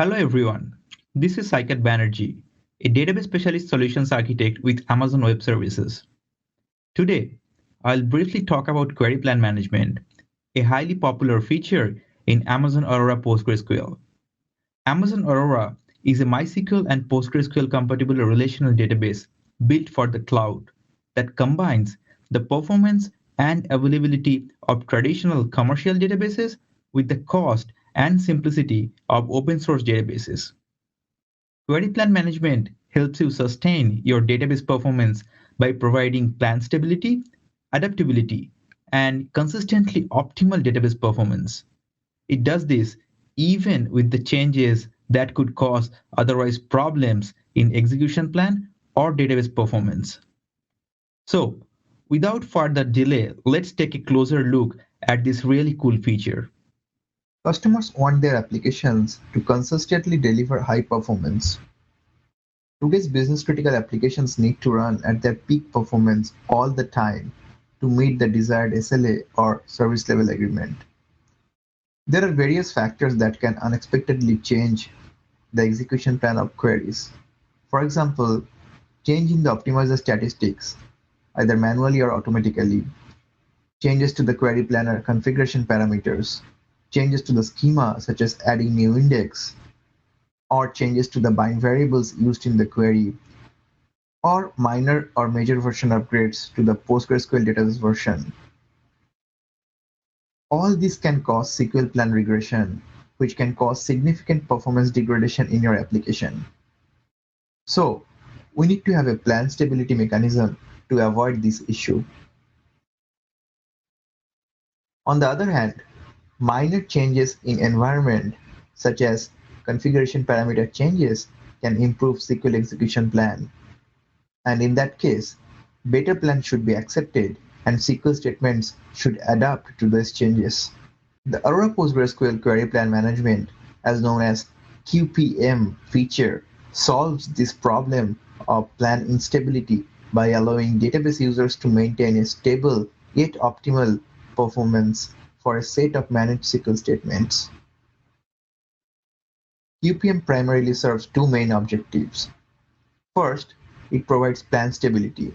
Hello everyone, this is Saikat Banerjee, a database specialist solutions architect with Amazon Web Services. Today, I'll briefly talk about query plan management, a highly popular feature in Amazon Aurora PostgreSQL. Amazon Aurora is a MySQL and PostgreSQL compatible relational database built for the cloud that combines the performance and availability of traditional commercial databases with the cost and simplicity of open source databases. Query plan management helps you sustain your database performance by providing plan stability, adaptability, and consistently optimal database performance. It does this even with the changes that could cause otherwise problems in execution plan or database performance. So, without further delay, let's take a closer look at this really cool feature. Customers want their applications to consistently deliver high performance. Today's business-critical applications need to run at their peak performance all the time to meet the desired SLA or service level agreement. There are various factors that can unexpectedly change the execution plan of queries. For example, change in the optimizer statistics, either manually or automatically, changes to the query planner configuration parameters, changes to the schema such as adding new index, or changes to the bind variables used in the query, or minor or major version upgrades to the PostgreSQL database version. All this can cause SQL plan regression, which can cause significant performance degradation in your application. So, we need to have a plan stability mechanism to avoid this issue. On the other hand, minor changes in environment, such as configuration parameter changes, can improve SQL execution plan. And in that case, better plans should be accepted and SQL statements should adapt to those changes. The Aurora PostgreSQL Query Plan Management, as known as QPM feature, solves this problem of plan instability by allowing database users to maintain a stable yet optimal performance for a set of managed SQL statements. QPM primarily serves two main objectives. First, it provides plan stability.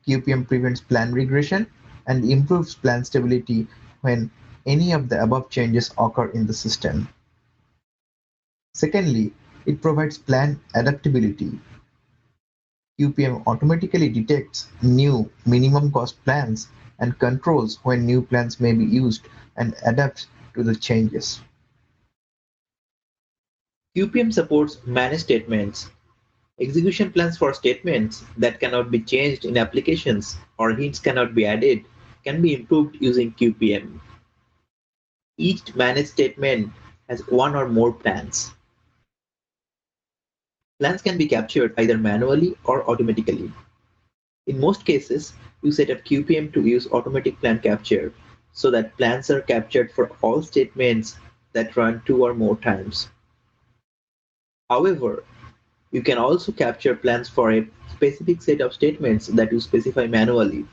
QPM prevents plan regression and improves plan stability when any of the above changes occur in the system. Secondly, it provides plan adaptability. QPM automatically detects new minimum cost plans and controls when new plans may be used and adapts to the changes. QPM supports managed statements. Execution plans for statements that cannot be changed in applications or hints cannot be added can be improved using QPM. Each managed statement has one or more plans. Plans can be captured either manually or automatically. In most cases, you set up QPM to use automatic plan capture so that plans are captured for all statements that run two or more times. However, you can also capture plans for a specific set of statements that you specify manually.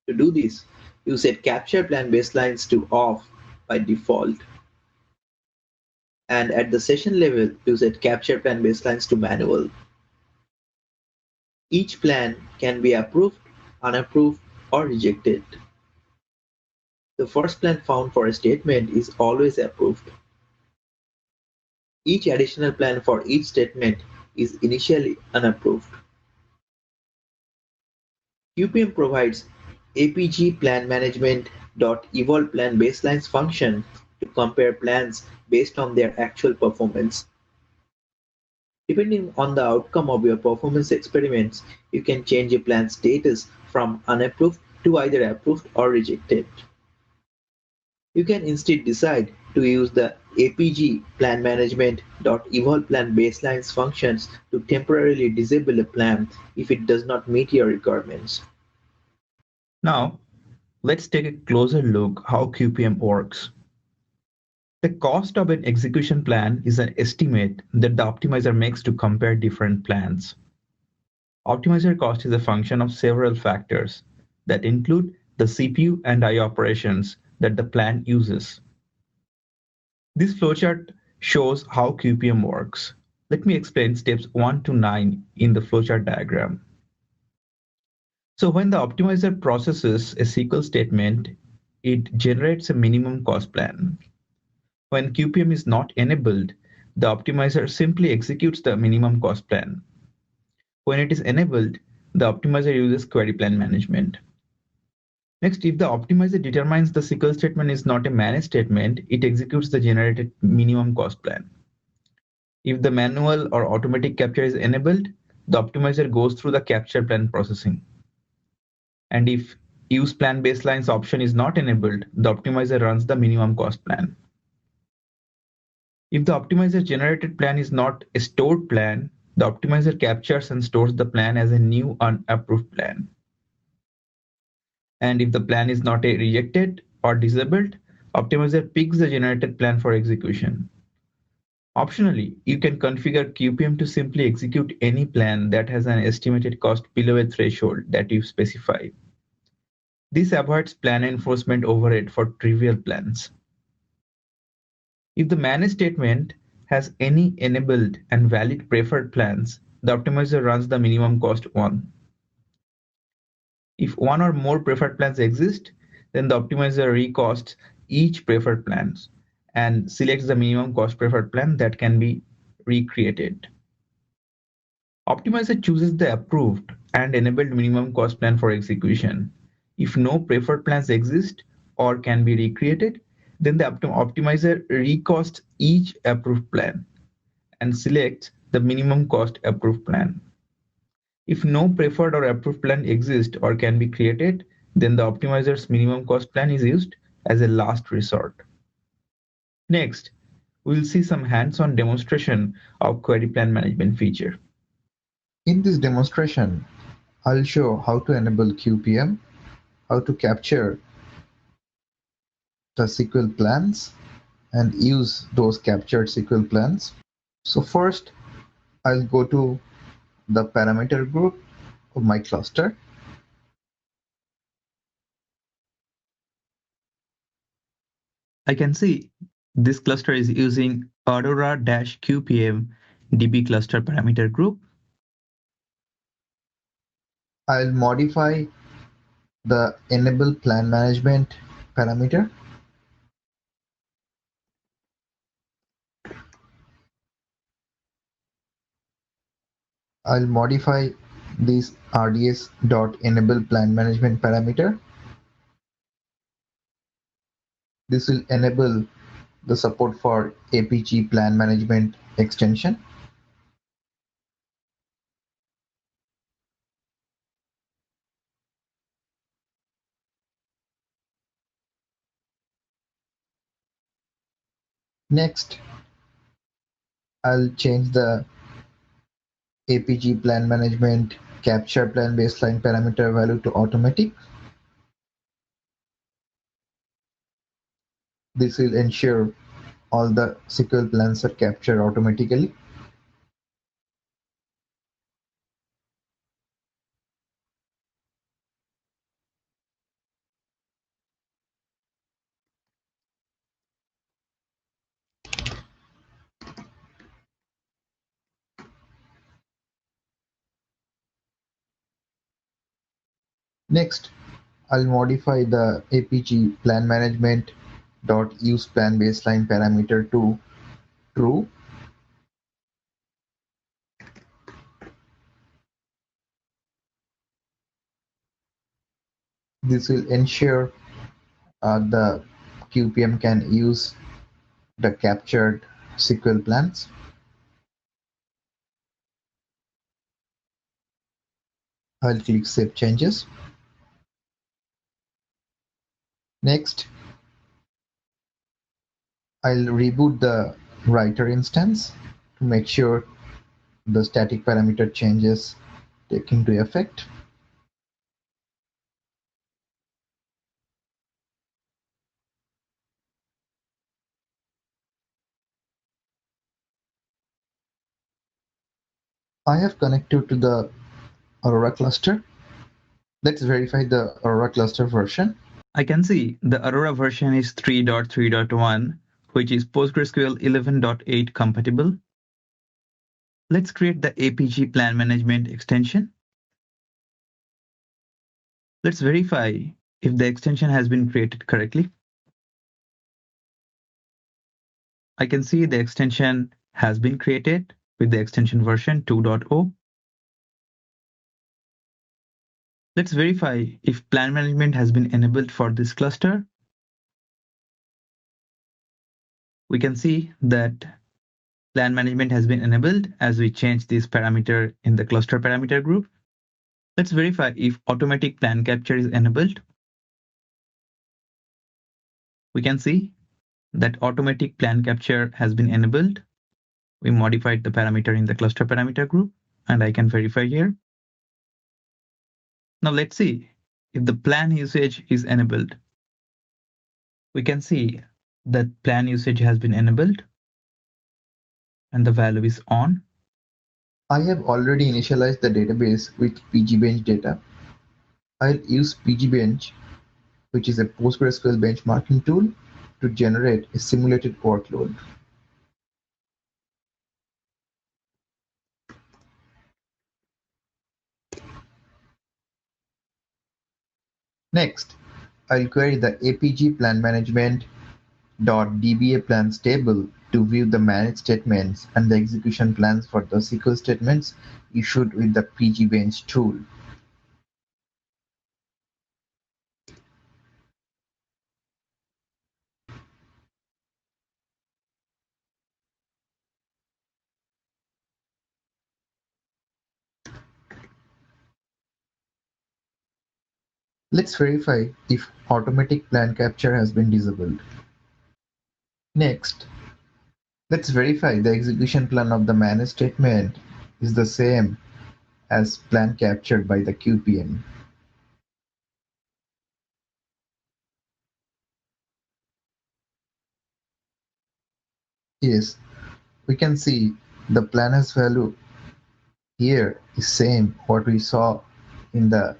To do this, you set capture plan baselines to off by default. And at the session level, you set capture plan baselines to manual. Each plan can be approved, unapproved, or rejected. The first plan found for a statement is always approved. Each additional plan for each statement is initially unapproved. QPM provides APG plan management.evolve plan baselines function to compare plans based on their actual performance. Depending on the outcome of your performance experiments, you can change a plan status from unapproved to either approved or rejected. You can instead decide to use the APG plan management.evolve plan baselines functions to temporarily disable a plan if it does not meet your requirements. Now, let's take a closer look how QPM works. The cost of an execution plan is an estimate that the optimizer makes to compare different plans. Optimizer cost is a function of several factors that include the CPU and I/O operations that the plan uses. This flowchart shows how QPM works. Let me explain steps 1 to 9 in the flowchart diagram. So when the optimizer processes a SQL statement, it generates a minimum cost plan. When QPM is not enabled, the optimizer simply executes the minimum cost plan. When it is enabled, the optimizer uses query plan management. Next, if the optimizer determines the SQL statement is not a managed statement, it executes the generated minimum cost plan. If the manual or automatic capture is enabled, the optimizer goes through the capture plan processing. And if use plan baselines option is not enabled, the optimizer runs the minimum cost plan. If the optimizer generated plan is not a stored plan, the optimizer captures and stores the plan as a new unapproved plan. And if the plan is not a rejected or disabled, optimizer picks the generated plan for execution. Optionally, you can configure QPM to simply execute any plan that has an estimated cost below a threshold that you specify. This avoids plan enforcement overhead for trivial plans. If the manage statement has any enabled and valid preferred plans, the optimizer runs the minimum cost one. If one or more preferred plans exist, then the optimizer recosts each preferred plans and selects the minimum cost preferred plan that can be recreated. Optimizer chooses the approved and enabled minimum cost plan for execution. If no preferred plans exist or can be recreated, then the optimizer recosts each approved plan and selects the minimum cost approved plan. If no preferred or approved plan exists or can be created, then the optimizer's minimum cost plan is used as a last resort. Next, we'll see some hands-on demonstration of query plan management feature. In this demonstration, I'll show how to enable QPM, how to capture the SQL plans, and use those captured SQL plans. So first, I'll go to the parameter group of my cluster. I can see this cluster is using Aurora-QPM DB cluster parameter group. I'll modify the enable plan management parameter. I'll modify this rds.enable plan management parameter. This will enable the support for APG plan management extension. Next, I'll change the APG plan management capture plan baseline parameter value to automatic. This will ensure all the SQL plans are captured automatically. Next, I'll modify the APG plan management dot use plan baseline parameter to true. This will ensure the QPM can use the captured SQL plans. I'll click Save Changes. Next, I'll reboot the writer instance to make sure the static parameter changes take into effect. I have connected to the Aurora cluster. Let's verify the Aurora cluster version. I can see the Aurora version is 3.3.1 which is PostgreSQL 11.8 compatible. Let's create the APG plan management extension. Let's verify if the extension has been created correctly. I can see the extension has been created with the extension version 2.0. Let's verify if plan management has been enabled for this cluster. We can see that plan management has been enabled as we change this parameter in the cluster parameter group. Let's verify if automatic plan capture is enabled. We can see that automatic plan capture has been enabled. We modified the parameter in the cluster parameter group, and I can verify here. Now let's see if the plan usage is enabled. We can see that plan usage has been enabled and the value is on. I have already initialized the database with pgbench data. I'll use pgbench, which is a PostgreSQL benchmarking tool, to generate a simulated workload. Next, I'll query the APG plan management .dba plans table to view the manage statements and the execution plans for the SQL statements issued with the pgbench tool. Let's verify if automatic plan capture has been disabled. Next, let's verify the execution plan of the manage statement is the same as plan captured by the QPM. Yes, we can see the plan as value here is same what we saw in the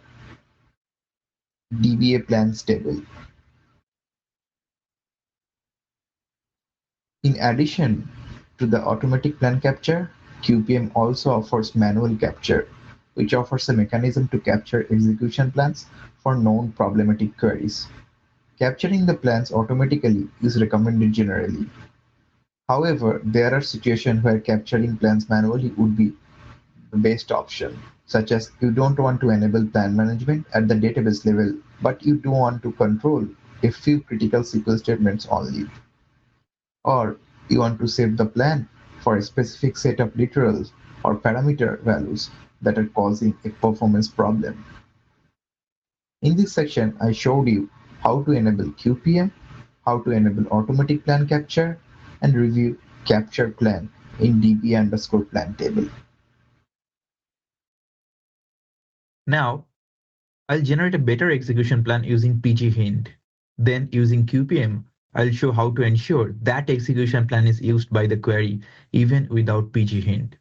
DBA plans table. In addition to the automatic plan capture, QPM also offers manual capture, which offers a mechanism to capture execution plans for known problematic queries. Capturing the plans automatically is recommended generally. However, there are situations where capturing plans manually would be the best option, such as you don't want to enable plan management at the database level, but you do want to control a few critical SQL statements only. Or you want to save the plan for a specific set of literals or parameter values that are causing a performance problem. In this section, I showed you how to enable QPM, how to enable automatic plan capture, and review capture plan in db_plan table. Now, I'll generate a better execution plan using pghint. Then using QPM, I'll show how to ensure that execution plan is used by the query even without pghint.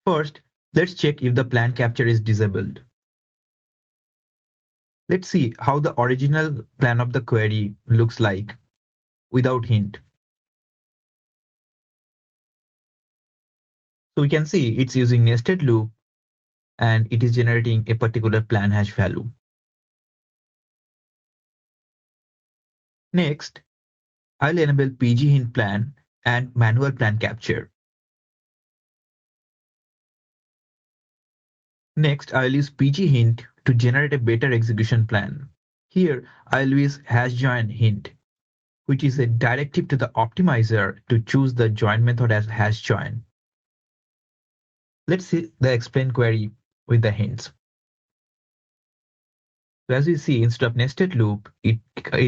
First, let's check if the plan capture is disabled. Let's see how the original plan of the query looks like without hint. So we can see it's using nested loop and it is generating a particular plan hash value. Next, I'll enable pghint plan and manual plan capture. Next, I'll use pghint to generate a better execution plan. Here, I'll use hashjoin hint, which is a directive to the optimizer to choose the join method as hashjoin. Let's see the explain query with the hints. So as you see, instead of nested loop, it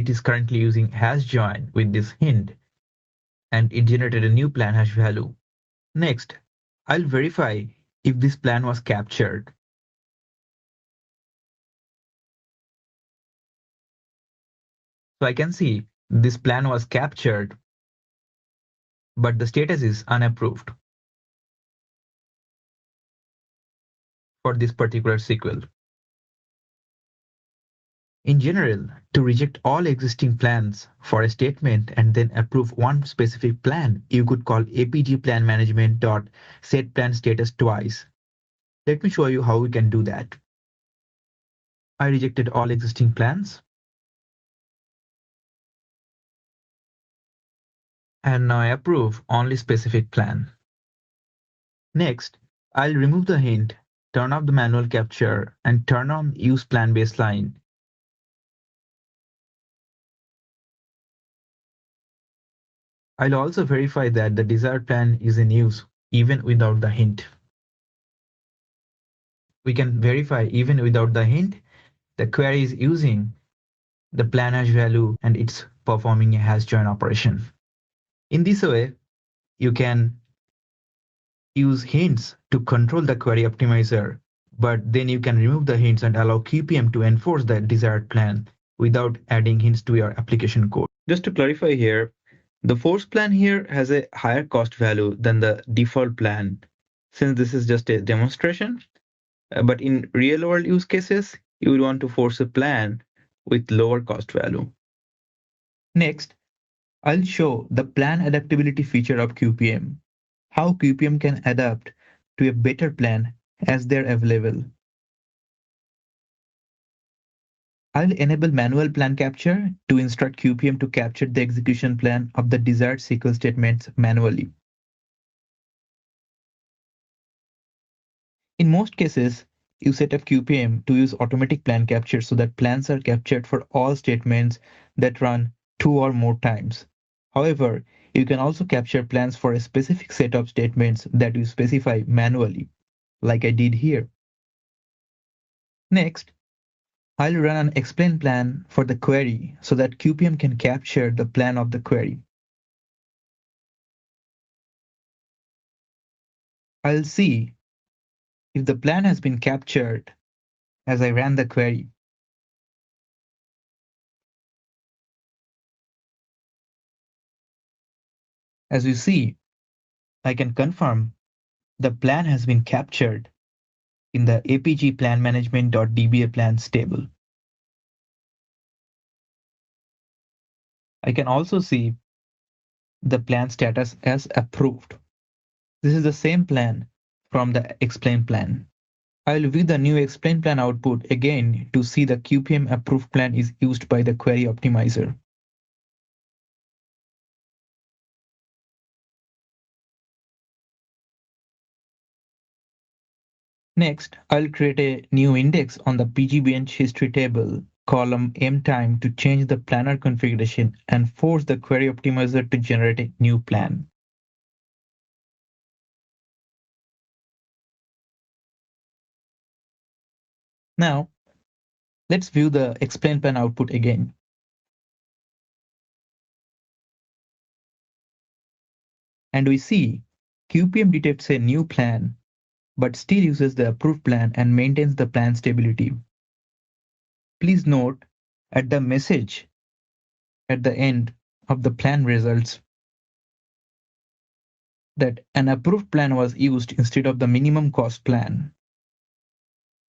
is currently using hashjoin with this hint, and it generated a new plan hash value. Next, I'll verify if this plan was captured. So I can see this plan was captured, but the status is unapproved for this particular SQL. In general, to reject all existing plans for a statement and then approve one specific plan, you could call APG plan management dot set plan status twice. Let me show you how we can do that. I rejected all existing plans and now I approve only specific plan. Next, I'll remove the hint, turn off the manual capture, and turn on use plan baseline. I'll also verify that the desired plan is in use even without the hint. We can verify even without the hint, the query is using the plan hash value and it's performing a hash join operation. In this way, you can use hints to control the query optimizer, but then you can remove the hints and allow QPM to enforce the desired plan without adding hints to your application code. Just to clarify here, the force plan here has a higher cost value than the default plan, since this is just a demonstration. But in real world use cases, you would want to force a plan with lower cost value. Next, I'll show the plan adaptability feature of QPM, how QPM can adapt to a better plan as they're available. I'll enable manual plan capture to instruct QPM to capture the execution plan of the desired SQL statements manually. In most cases, you set up QPM to use automatic plan capture so that plans are captured for all statements that run 2 or more times. However, you can also capture plans for a specific set of statements that you specify manually, like I did here. Next, I'll run an explain plan for the query so that QPM can capture the plan of the query. I'll see if the plan has been captured as I ran the query. As you see, I can confirm the plan has been captured in the apg plan management.dba plans table. I can also see the plan status as approved. This is the same plan from the explain plan. I'll view the new explain plan output again to see the QPM approved plan is used by the query optimizer. Next, I'll create a new index on the pgbench history table column mtime to change the planner configuration and force the query optimizer to generate a new plan. Now, let's view the explain plan output again. And we see QPM detects a new plan, but still uses the approved plan and maintains the plan stability. Please note at the message at the end of the plan results that an approved plan was used instead of the minimum cost plan.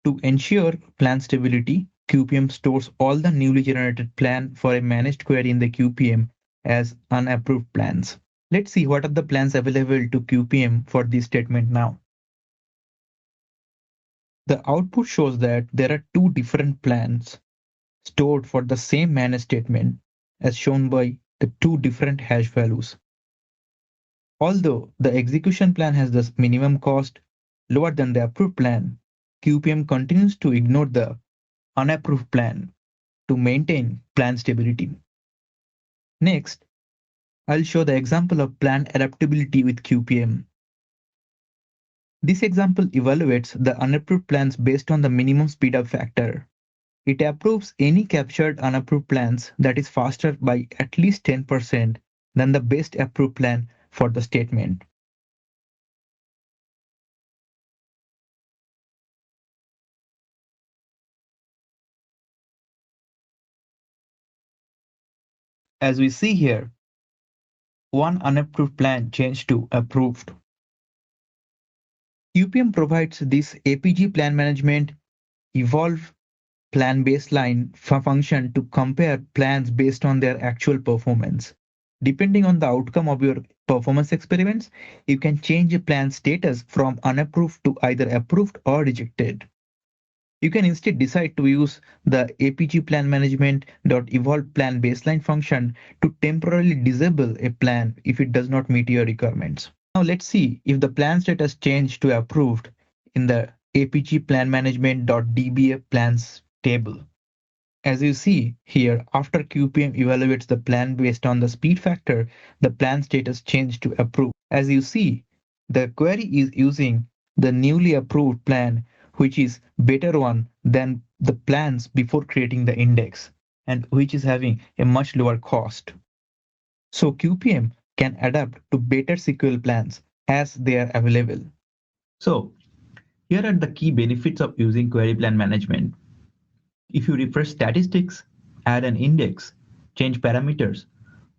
To ensure plan stability, QPM stores all the newly generated plan for a managed query in the QPM as unapproved plans. Let's see what are the plans available to QPM for this statement now. The output shows that there are two different plans stored for the same managed statement as shown by the two different hash values. Although the execution plan has the minimum cost lower than the approved plan, QPM continues to ignore the unapproved plan to maintain plan stability. Next, I'll show the example of plan adaptability with QPM. This example evaluates the unapproved plans based on the minimum speedup factor. It approves any captured unapproved plans that is faster by at least 10% than the best approved plan for the statement. As we see here, one unapproved plan changed to approved. QPM provides this APG plan management evolve plan baseline function to compare plans based on their actual performance. Depending on the outcome of your performance experiments, you can change a plan status from unapproved to either approved or rejected. You can instead decide to use the APG plan management.evolve plan baseline function to temporarily disable a plan if it does not meet your requirements. Now let's see if the plan status changed to approved in the APG plan management.dba plans table. As you see here, after QPM evaluates the plan based on the speed factor, the plan status changed to approved. As you see, the query is using the newly approved plan, which is better one than the plans before creating the index, and which is having a much lower cost. So QPM can adapt to better SQL plans as they are available. So here are the key benefits of using query plan management. If you refresh statistics, add an index, change parameters,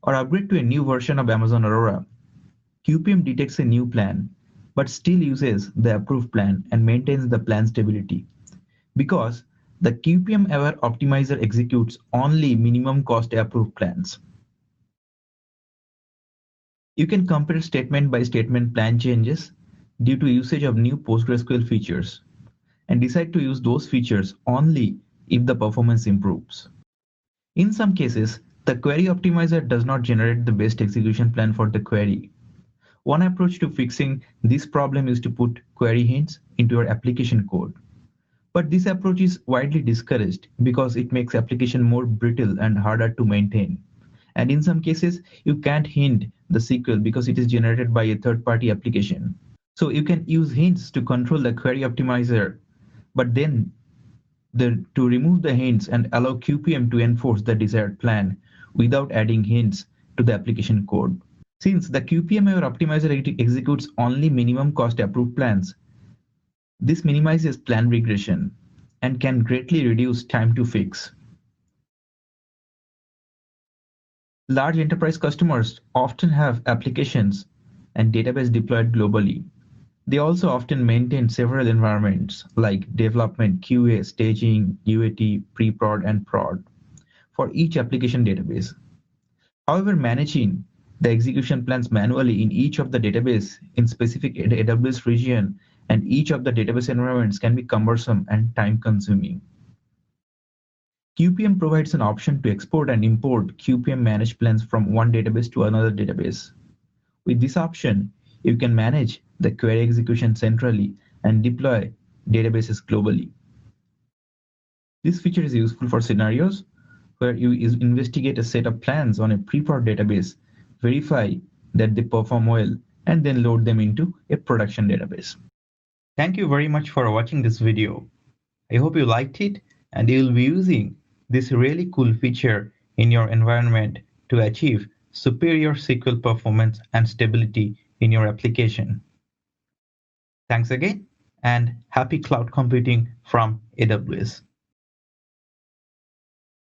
or upgrade to a new version of Amazon Aurora, QPM detects a new plan, but still uses the approved plan and maintains the plan stability. Because the QPM-aware optimizer executes only minimum cost approved plans. You can compare statement by statement plan changes due to usage of new PostgreSQL features and decide to use those features only if the performance improves. In some cases, the query optimizer does not generate the best execution plan for the query. One approach to fixing this problem is to put query hints into your application code. But this approach is widely discouraged because it makes application more brittle and harder to maintain. And in some cases, you can't hint the SQL because it is generated by a third-party application. So you can use hints to control the query optimizer, but then to remove the hints and allow QPM to enforce the desired plan without adding hints to the application code. Since the QPM-aware optimizer executes only minimum cost approved plans, this minimizes plan regression and can greatly reduce time to fix. Large enterprise customers often have applications and database deployed globally. They also often maintain several environments like development, QA, staging, UAT, pre-prod, and prod for each application database. However, managing the execution plans manually in each of the database in specific AWS region and each of the database environments can be cumbersome and time-consuming. QPM provides an option to export and import QPM managed plans from one database to another database. With this option, you can manage the query execution centrally and deploy databases globally. This feature is useful for scenarios where you investigate a set of plans on a pre-prod database, verify that they perform well, and then load them into a production database. Thank you very much for watching this video. I hope you liked it and you will be using this really cool feature in your environment to achieve superior SQL performance and stability in your application. Thanks again and happy cloud computing from AWS.